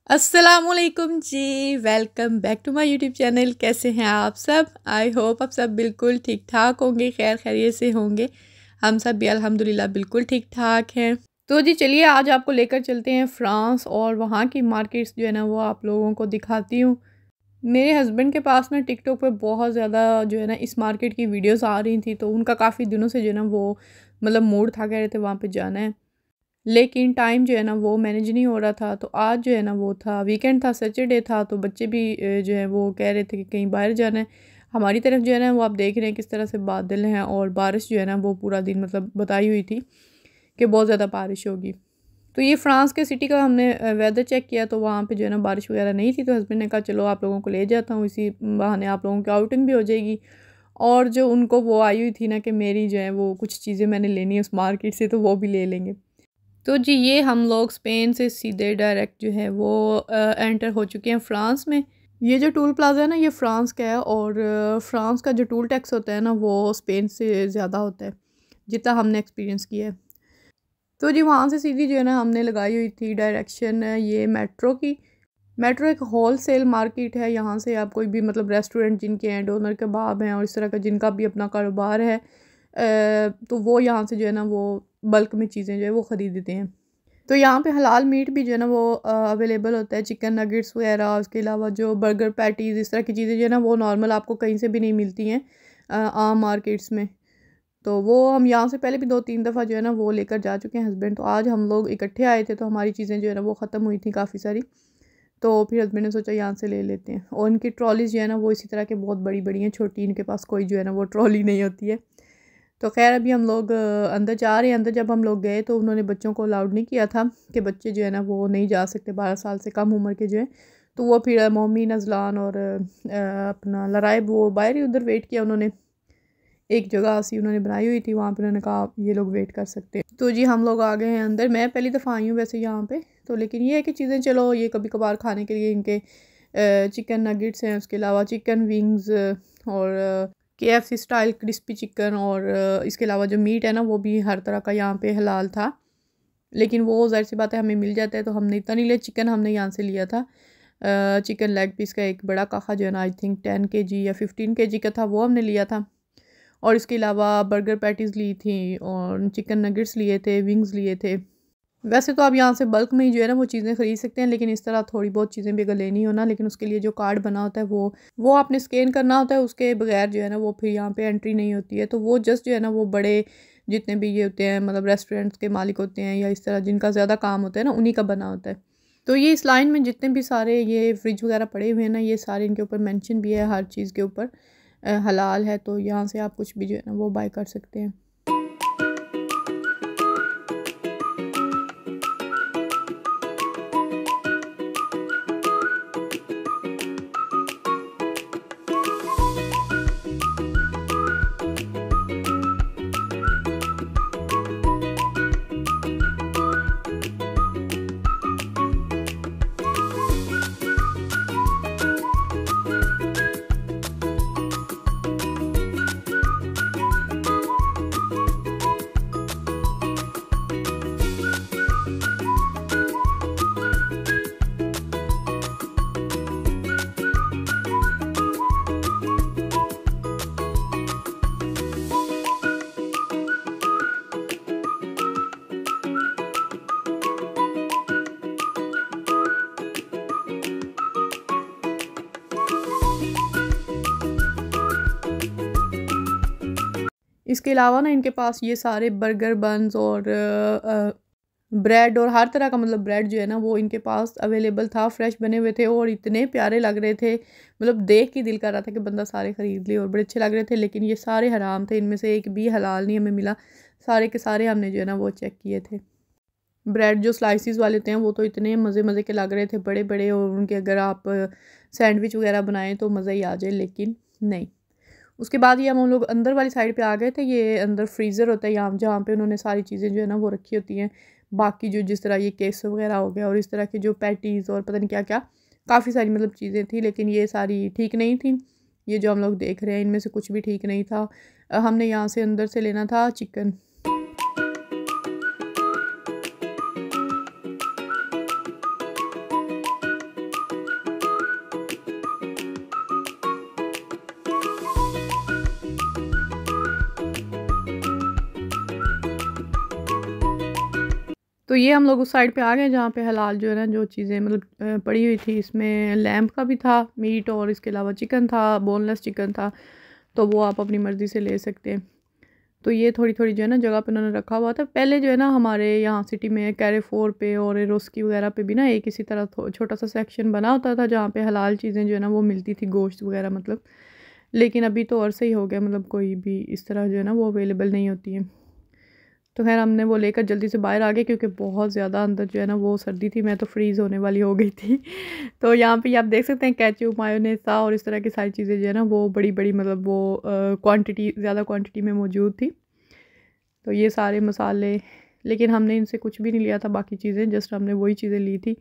अस्सलामुअलैकुम जी, welcome back to my YouTube channel. कैसे हैं आप सब? आई होप आप सब बिल्कुल ठीक ठाक होंगे, खैर खैरियत से होंगे। हम सब भी अल्हम्दुलिल्लाह बिल्कुल ठीक ठाक हैं। तो जी चलिए आज आपको लेकर चलते हैं फ़्रांस और वहाँ की मार्केट्स जो है ना वो आप लोगों को दिखाती हूँ। मेरे हस्बैंड के पास ना टिकटॉक पे बहुत ज़्यादा जो है ना इस मार्केट की वीडियोस आ रही थी, तो उनका काफ़ी दिनों से जो है ना वो मतलब मूड था, कह रहे थे वहाँ पे जाना है, लेकिन टाइम जो है ना वो मैनेज नहीं हो रहा था। तो आज जो है ना वो था वीकेंड था, सैटरडे था, तो बच्चे भी जो है वो कह रहे थे कि कहीं बाहर जाना है। हमारी तरफ जो है ना वो आप देख रहे हैं किस तरह से बादल हैं और बारिश जो है ना वो पूरा दिन मतलब बताई हुई थी कि बहुत ज़्यादा बारिश होगी। तो ये फ्रांस के सिटी का हमने वेदर चेक किया, तो वहाँ पे जो है ना बारिश वगैरह नहीं थी। तो हस्बैंड ने कहा चलो आप लोगों को ले जाता हूँ, इसी बहाने आप लोगों की आउटिंग भी हो जाएगी। और जो उनको वो आई हुई थी ना कि मेरी जो है वो कुछ चीज़ें मैंने लेनी है उस मार्केट से, तो वो भी ले लेंगे। तो जी ये हम लोग स्पेन से सीधे डायरेक्ट जो है वो एंटर हो चुके हैं फ़्रांस में। ये जो टोल प्लाज़ा है ना ये फ़्रांस का है, और फ़्रांस का जो टोल टैक्स होता है ना वो स्पेन से ज़्यादा होता है, जितना हमने एक्सपीरियंस किया है। तो जी वहाँ से सीधी जो है ना हमने लगाई हुई थी डायरेक्शन ये मेट्रो की। मेट्रो एक होल सेल मार्केट है। यहाँ से आप कोई भी मतलब रेस्टोरेंट जिनके हैं, डोनर कबाब हैं और इस तरह का जिनका भी अपना कारोबार है, तो वो यहाँ से जो है ना वो बल्क में चीज़ें जो है वो ख़रीदते हैं। तो यहाँ पे हलाल मीट भी जो है ना वो अवेलेबल होता है, चिकन नगेट्स वगैरह। उसके अलावा जो बर्गर पैटीज़ इस तरह की चीज़ें जो है ना वो नॉर्मल आपको कहीं से भी नहीं मिलती हैं आम मार्केट्स में। तो वो हम यहाँ से पहले भी 2-3 दफ़ा जो है ना वो लेकर जा चुके हैं हस्बैंड। तो आज हम लोग इकट्ठे आए थे, तो हमारी चीज़ें जो है ना वो ख़त्म हुई थी काफ़ी सारी। तो फिर हस्बैंड ने सोचा यहाँ से ले लेते हैं। और इनकी ट्रॉलीज़ जो है ना वो इसी तरह के बहुत बड़ी बड़ी हैं, छोटी इनके पास कोई जो है ना वो ट्रॉली नहीं होती है। तो खैर अभी हम लोग अंदर जा रहे हैं। अंदर जब हम लोग गए तो उन्होंने बच्चों को अलाउड नहीं किया था कि बच्चे जो है ना वो नहीं जा सकते, 12 साल से कम उम्र के जो है। तो वो फिर मोमी नजलान और अपना लराइब वो बाहर ही उधर वेट किया उन्होंने। एक जगह ऐसी उन्होंने बनाई हुई थी, वहाँ पर उन्होंने कहा ये लोग वेट कर सकते हैं। तो जी हम लोग आ गए हैं अंदर। मैं पहली दफ़ा आई हूँ वैसे यहाँ पे, तो लेकिन ये है कि चीज़ें चलो ये कभी कभार खाने के लिए इनके चिकन नगेट्स हैं, उसके अलावा चिकन विंग्स और KFC स्टाइल क्रिस्पी चिकन, और इसके अलावा जो मीट है ना वो भी हर तरह का यहाँ पे हलाल था। लेकिन वो ज़ाहिर सी बात है हमें मिल जाता है, तो हमने इतना नहीं लिया। चिकन हमने यहाँ से लिया था, चिकन लेग पीस का एक बड़ा काखा जो है ना आई थिंक 10 kg या 15 kg का था, वो हमने लिया था। और इसके अलावा बर्गर पैटीज़ ली थी और चिकन नगेट्स लिए थे, विंग्स लिए थे। वैसे तो आप यहाँ से बल्क में ही जो है ना वो चीज़ें ख़रीद सकते हैं, लेकिन इस तरह थोड़ी बहुत चीज़ें भी अगर लेनी हो ना, लेकिन उसके लिए जो कार्ड बना होता है वो आपने स्कैन करना होता है। उसके बगैर जो है ना वो फिर यहाँ पे एंट्री नहीं होती है। तो वो जस्ट जो है ना वो बड़े जितने भी ये होते हैं मतलब रेस्टोरेंट्स के मालिक होते हैं या इस तरह जिनका ज़्यादा काम होता है ना, उन्हीं का बना होता है। तो ये इस लाइन में जितने भी सारे ये फ्रिज वगैरह पड़े हुए हैं ना, ये सारे इनके ऊपर मेंशन भी है, हर चीज़ के ऊपर हलाल है। तो यहाँ से आप कुछ भी जो है ना वो बाय कर सकते हैं। इसके अलावा ना इनके पास ये सारे बर्गर बन्स और ब्रेड और हर तरह का मतलब ब्रेड जो है ना वो इनके पास अवेलेबल था, फ्रेश बने हुए थे और इतने प्यारे लग रहे थे। मतलब देख के दिल कर रहा था कि बंदा सारे ख़रीद ले, और बड़े अच्छे लग रहे थे। लेकिन ये सारे हराम थे, इनमें से एक भी हलाल नहीं हमें मिला। सारे के सारे हमने जो है ना वो चेक किए थे। ब्रेड जो स्लाइसिस वाले थे वो तो इतने मज़े मज़े के लग रहे थे, बड़े बड़े, और उनके अगर आप सैंडविच वगैरह बनाएं तो मज़ा ही आ जाए, लेकिन नहीं। उसके बाद ये हम लोग अंदर वाली साइड पे आ गए थे। ये अंदर फ्रीज़र होता है यहाँ, जहाँ पे उन्होंने सारी चीज़ें जो है ना वो रखी होती हैं। बाकी जो जिस तरह ये केस वगैरह हो गया और इस तरह के जो पैटीज़ और पता नहीं क्या क्या काफ़ी सारी मतलब चीज़ें थी, लेकिन ये सारी ठीक नहीं थी। ये जो हम लोग देख रहे हैं इनमें से कुछ भी ठीक नहीं था। हमने यहाँ से अंदर से लेना था चिकन। तो ये हम लोग उस साइड पे आ गए जहाँ पे हलाल जो है ना जो चीज़ें मतलब पड़ी हुई थी। इसमें लैम्प का भी था मीट और इसके अलावा चिकन था, बोनलेस चिकन था, तो वो आप अपनी मर्ज़ी से ले सकते हैं। तो ये थोड़ी थोड़ी जो है ना जगह पे उन्होंने रखा हुआ था। पहले जो है ना हमारे यहाँ सिटी में कैरेफोर पे और रोस्की वगैरह पे भी ना एक इसी तरह छोटा सा सेक्शन बना होता था जहाँ पे हलाल चीज़ें जो है ना वो मिलती थी, गोश्त वगैरह मतलब। लेकिन अभी तो और सही हो गया, मतलब कोई भी इस तरह जो है ना वो अवेलेबल नहीं होती है। तो खैर हमने वो लेकर जल्दी से बाहर आ गए क्योंकि बहुत ज़्यादा अंदर जो है ना वो सर्दी थी, मैं तो फ्रीज़ होने वाली हो गई थी। तो यहाँ पे आप देख सकते हैं केचप, मायोनेज़ था और इस तरह की सारी चीज़ें जो है ना वो बड़ी बड़ी मतलब वो क्वांटिटी ज़्यादा क्वांटिटी में मौजूद थी। तो ये सारे मसाले, लेकिन हमने इनसे कुछ भी नहीं लिया था बाकी चीज़ें, जस्ट हमने वही चीज़ें ली थी।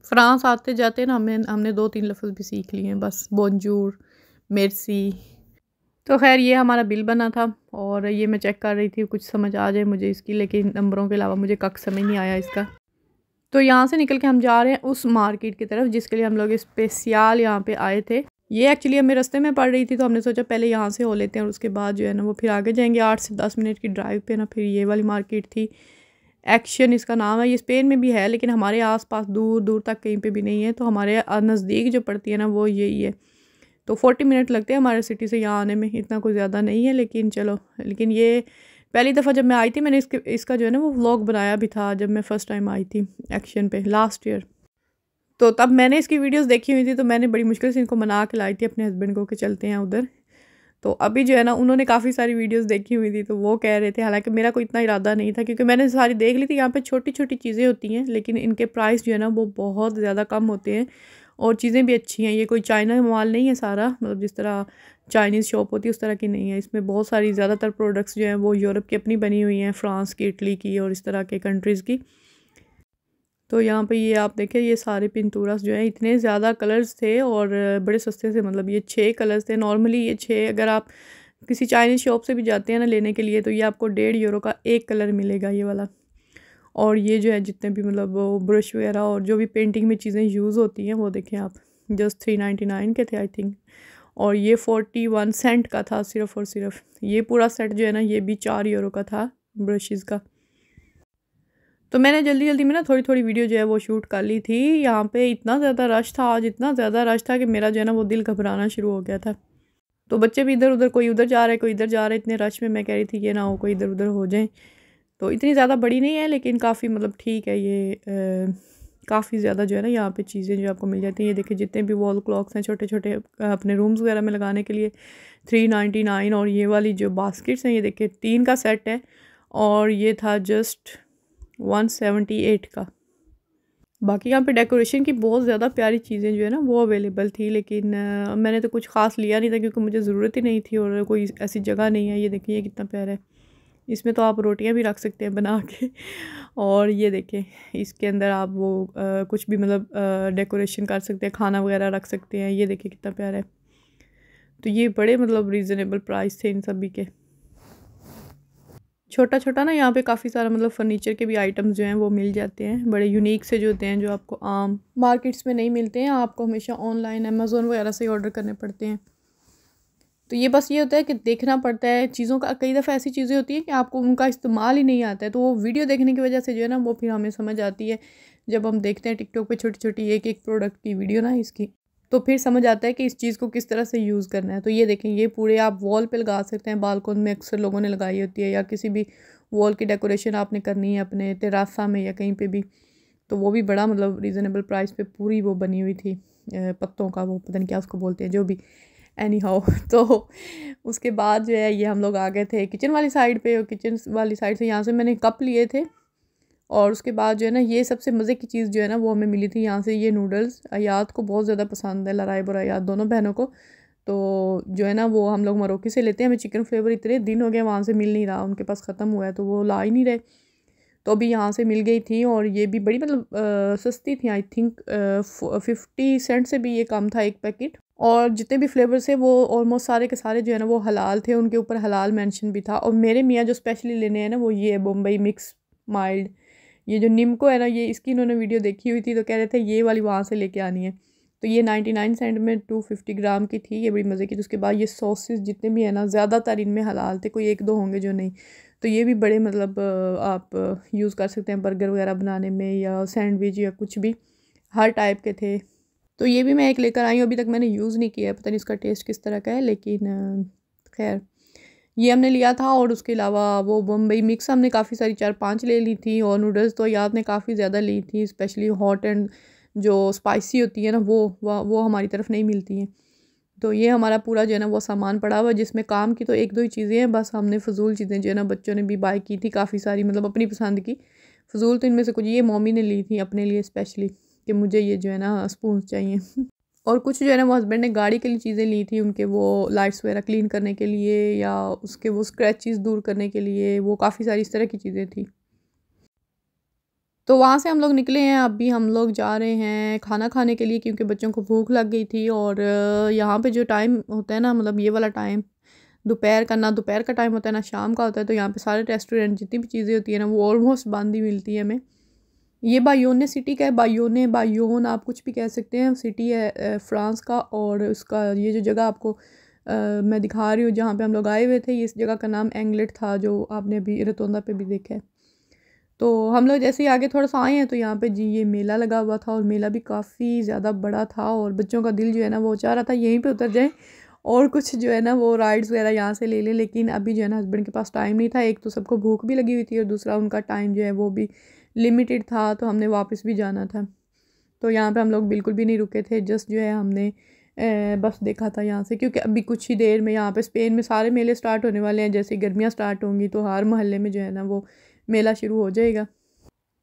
फ्रांस आते जाते ना हमने 2-3 लफ्ज़ भी सीख लिए हैं बस, बोंजूर, मेर्सी। तो खैर ये हमारा बिल बना था और ये मैं चेक कर रही थी कुछ समझ आ जाए मुझे इसकी, लेकिन नंबरों के अलावा मुझे कख समझ नहीं आया इसका। तो यहाँ से निकल के हम जा रहे हैं उस मार्केट की तरफ जिसके लिए हम लोग स्पेशल यहाँ पे आए थे। ये एक्चुअली हमें रास्ते में पड़ रही थी तो हमने सोचा पहले यहाँ से हो लेते हैं और उसके बाद जो है ना वो फिर आगे जाएंगे। 8 से 10 मिनट की ड्राइव पे ना फिर ये वाली मार्केट थी, एक्शन इसका नाम है। ये स्पेन में भी है लेकिन हमारे आसपास दूर दूर तक कहीं पे भी नहीं है। तो हमारे नज़दीक जो पड़ती है ना वो यही है। तो 40 मिनट लगते हैं हमारे सिटी से यहाँ आने में, इतना कोई ज़्यादा नहीं है लेकिन चलो। लेकिन ये पहली दफ़ा जब मैं आई थी मैंने इसका जो है ना वो व्लॉग बनाया भी था जब मैं फ़र्स्ट टाइम आई थी एक्शन पे लास्ट ईयर। तो तब मैंने इसकी वीडियोस देखी हुई थी तो मैंने बड़ी मुश्किल से इनको मना के लाई थी अपने हस्बैंड को कि चलते हैं उधर। तो अभी जो है ना उन्होंने काफ़ी सारी वीडियोस देखी हुई थी तो वो कह रहे थे, हालांकि मेरा कोई इतना इरादा नहीं था क्योंकि मैंने सारी देख ली थी। यहाँ पे छोटी छोटी चीज़ें होती हैं लेकिन इनके प्राइस जो है ना वो बहुत ज़्यादा कम होते हैं और चीज़ें भी अच्छी हैं। ये कोई चाइना माल नहीं है सारा, मतलब जिस तरह चाइनीज़ शॉप होती है उस तरह की नहीं है। इसमें बहुत सारी ज़्यादातर प्रोडक्ट्स जो हैं वो यूरोप की अपनी बनी हुई हैं, फ्रांस की, इटली की और इस तरह के कंट्रीज़ की। तो यहाँ पे ये आप देखें ये सारे पिंतूरास जो हैं इतने ज़्यादा कलर्स थे और बड़े सस्ते से, मतलब ये 6 कलर्स थे। नॉर्मली ये 6 अगर आप किसी चाइनीज़ शॉप से भी जाते हैं ना लेने के लिए तो ये आपको 1.5 यूरो का एक कलर मिलेगा ये वाला। और ये जो है जितने भी मतलब वो ब्रश वगैरह और जो भी पेंटिंग में चीज़ें यूज़ होती हैं वो देखें आप, जस्ट 399 के थे आई थिंक। और ये 41 सेंट का था सिर्फ़ और सिर्फ। ये पूरा सेट जो है ना ये भी 4 यूरो का था ब्रशेज़ का। तो मैंने जल्दी जल्दी में ना थोड़ी थोड़ी वीडियो जो है वो शूट कर ली थी। यहाँ पे इतना ज़्यादा रश था आज, इतना ज़्यादा रश था कि मेरा जो है ना वो दिल घबराना शुरू हो गया था। तो बच्चे भी इधर उधर, कोई उधर जा रहा है कोई इधर जा रहा है, इतने रश में मैं कह रही थी कि ना हो कोई इधर उधर हो जाए। तो इतनी ज़्यादा बड़ी नहीं है लेकिन काफ़ी मतलब ठीक है ये। काफ़ी ज़्यादा जो है ना यहाँ पे चीज़ें जो आपको मिल जाती हैं। ये देखिए जितने भी वॉल क्लॉक्स हैं छोटे छोटे अपने रूम्स वगैरह में लगाने के लिए 399। और ये वाली जो बास्केट्स हैं ये देखिए 3 का सेट है और ये था जस्ट 178 का। बाकी यहाँ पे डेकोरेशन की बहुत ज़्यादा प्यारी चीज़ें जो है ना वो अवेलेबल थी लेकिन मैंने तो कुछ ख़ास लिया नहीं था क्योंकि मुझे ज़रूरत ही नहीं थी और कोई ऐसी जगह नहीं है। ये देखिए कितना प्यारा है, इसमें तो आप रोटियां भी रख सकते हैं बना के। और ये देखें इसके अंदर आप वो कुछ भी मतलब डेकोरेशन कर सकते हैं, खाना वगैरह रख सकते हैं। ये देखिए कितना प्यारा है। तो ये बड़े मतलब रीज़नेबल प्राइस थे इन सभी के। छोटा छोटा ना यहाँ पे काफ़ी सारा मतलब फर्नीचर के भी आइटम्स जो हैं वो मिल जाते हैं, बड़े यूनिक से जो होते हैं जो आपको आम मार्केट्स में नहीं मिलते हैं। आपको हमेशा ऑनलाइन अमेज़ोन वगैरह से ऑर्डर करने पड़ते हैं। तो ये बस ये होता है कि देखना पड़ता है चीज़ों का। कई दफ़ा ऐसी चीज़ें होती हैं कि आपको उनका इस्तेमाल ही नहीं आता है तो वो वीडियो देखने की वजह से जो है ना वो फिर हमें समझ आती है। जब हम देखते हैं टिकटॉक पे छोटी छोटी एक एक प्रोडक्ट की वीडियो ना इसकी, तो फिर समझ आता है कि इस चीज़ को किस तरह से यूज़ करना है। तो ये देखें ये पूरे आप वॉल पे लगा सकते हैं, बालकॉन में अक्सर लोगों ने लगाई होती है, या किसी भी वॉल की डेकोरेशन आपने करनी है अपने तेरासा में या कहीं पे भी, तो वो भी बड़ा मतलब रीज़नेबल प्राइस पे पूरी वो बनी हुई थी पत्तों का, वो पता नहीं क्या उसको बोलते हैं जो भी, एनी हाउ। तो उसके बाद जो है ये हम लोग आ गए थे किचन वाली साइड पे। और किचन वाली साइड से यहाँ से मैंने कप लिए थे और उसके बाद जो है ना ये सबसे मज़े की चीज़ जो है ना वो हमें मिली थी यहाँ से, ये नूडल्स। अयाद को बहुत ज़्यादा पसंद है, लराइब और अयाद दोनों बहनों को। तो जो है ना वो हम लोग मरोक्को से लेते हैं। हमें चिकन फ्लेवर इतने दिन हो गए वहाँ से मिल नहीं रहा, उनके पास ख़त्म हुआ है तो वो ला ही नहीं रहे। तो अभी यहाँ से मिल गई थी और ये भी बड़ी मतलब सस्ती थी। आई थिंक 50 सेंट से भी ये कम था एक पैकेट। और जितने भी फ्लेवर्स है वो ऑलमोस्ट सारे के सारे जो है ना वो हलाल थे, उनके ऊपर हलाल मेंशन भी था। और मेरे मियाँ जो स्पेशली लेने हैं ना वो ये बम्बई मिक्स माइल्ड, ये जो निम्को है ना, ये इसकी इन्होंने वीडियो देखी हुई थी तो कह रहे थे ये वाली वहाँ से लेके आनी है। तो ये 99 सेंट में 250 ग्राम की थी, ये बड़ी मज़े की थी। उसके बाद ये सॉसेस जितने भी है ना ज़्यादातर इनमें हलाल थे, कोई एक दो होंगे जो नहीं। तो ये भी बड़े मतलब आप यूज़ कर सकते हैं बर्गर वगैरह बनाने में या सैंडविच या कुछ भी, हर टाइप के थे। तो ये भी मैं एक लेकर आई हूँ, अभी तक मैंने यूज़ नहीं किया है, पता नहीं इसका टेस्ट किस तरह का है, लेकिन खैर ये हमने लिया था। और उसके अलावा वो बम्बई मिक्स हमने काफ़ी सारी 4-5 ले ली थी। और नूडल्स तो याद ने काफ़ी ज़्यादा ली थी, स्पेशली हॉट एंड जो स्पाइसी होती है ना वो हमारी तरफ नहीं मिलती हैं। तो ये हमारा पूरा जो है ना वो सामान पड़ा हुआ, जिसमें काम की तो एक दो ही चीज़ें हैं बस। हमने फ़जूल चीज़ें जो है ना बच्चों ने भी बाय की थी काफ़ी सारी, मतलब अपनी पसंद की फ़जूल। तो इनमें से कुछ ये मम्मी ने ली थी अपने लिए स्पेशली कि मुझे ये जो है ना स्पून चाहिए। और कुछ जो है ना वो हस्बैंड ने गाड़ी के लिए चीज़ें ली थी, उनके वो लाइट्स वगैरह क्लीन करने के लिए या उसके वो स्क्रैचेस दूर करने के लिए, वो काफ़ी सारी इस तरह की चीज़ें थी। तो वहाँ से हम लोग निकले हैं, अभी हम लोग जा रहे हैं खाना खाने के लिए क्योंकि बच्चों को भूख लग गई थी। और यहाँ पे जो टाइम होता है ना, मतलब ये वाला टाइम दोपहर का, ना दोपहर का टाइम होता है ना शाम का होता है। तो यहाँ पे सारे रेस्टोरेंट जितनी भी चीज़ें होती है ना वो ऑलमोस्ट बंद ही मिलती है हमें। ये बायोने सिटी का है, बायोन आप कुछ भी कह सकते हैं, सिटी है फ्रांस का। और उसका ये जो जगह आपको मैं दिखा रही हूँ जहाँ पे हम लोग आए हुए थे, इस जगह का नाम एंगलेट था, जो आपने अभी रतोंदा पे भी देखा है। तो हम लोग जैसे ही आगे थोड़ा सा आए हैं तो यहाँ पे जी ये मेला लगा हुआ था, और मेला भी काफ़ी ज़्यादा बड़ा था। और बच्चों का दिल जो है ना वो चाह रहा था यहीं पे उतर जाए और कुछ जो है ना वो राइड्स वगैरह यहाँ से ले लें। लेकिन अभी जो है ना हस्बैंड के पास टाइम नहीं था, एक तो सबको भूख भी लगी हुई थी और दूसरा उनका टाइम जो है वो भी लिमिटेड था, तो हमने वापस भी जाना था। तो यहाँ पे हम लोग बिल्कुल भी नहीं रुके थे, जस्ट जो है हमने बस देखा था यहाँ से, क्योंकि अभी कुछ ही देर में यहाँ पे स्पेन में सारे मेले स्टार्ट होने वाले हैं। जैसे गर्मियाँ स्टार्ट होंगी तो हर मोहल्ले में जो है ना वो मेला शुरू हो जाएगा।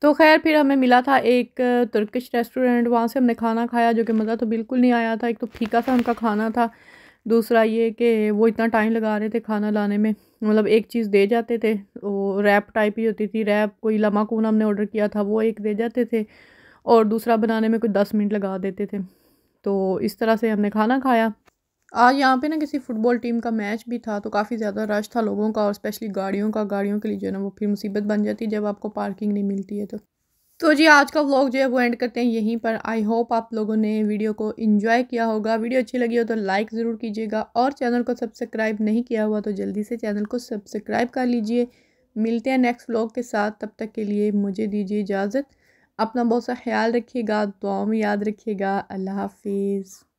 तो खैर फिर हमें मिला था एक तुर्किश रेस्टोरेंट, वहाँ से हमने खाना खाया जो कि मज़ा तो बिल्कुल नहीं आया था। एक तो फीका सा उनका खाना था, दूसरा ये कि वो इतना टाइम लगा रहे थे खाना लाने में। मतलब एक चीज़ दे जाते थे, वो रैप टाइप ही होती थी, रैप कोई लमाकून हमने ऑर्डर किया था वो एक दे जाते थे, और दूसरा बनाने में कोई 10 मिनट लगा देते थे। तो इस तरह से हमने खाना खाया। आज यहाँ पे ना किसी फुटबॉल टीम का मैच भी था, तो काफ़ी ज़्यादा रश था लोगों का, और स्पेशली गाड़ियों के लिए जो है ना वो फिर मुसीबत बन जाती है जब आपको पार्किंग नहीं मिलती है। तो जी आज का व्लॉग जो है वो एंड करते हैं यहीं पर। आई होप आप लोगों ने वीडियो को एंजॉय किया होगा। वीडियो अच्छी लगी हो तो लाइक ज़रूर कीजिएगा, और चैनल को सब्सक्राइब नहीं किया हुआ तो जल्दी से चैनल को सब्सक्राइब कर लीजिए। मिलते हैं नेक्स्ट व्लॉग के साथ, तब तक के लिए मुझे दीजिए इजाज़त। अपना बहुत सा ख्याल रखिएगा, दुआओं में याद रखिएगा। अल्लाह हाफिज़।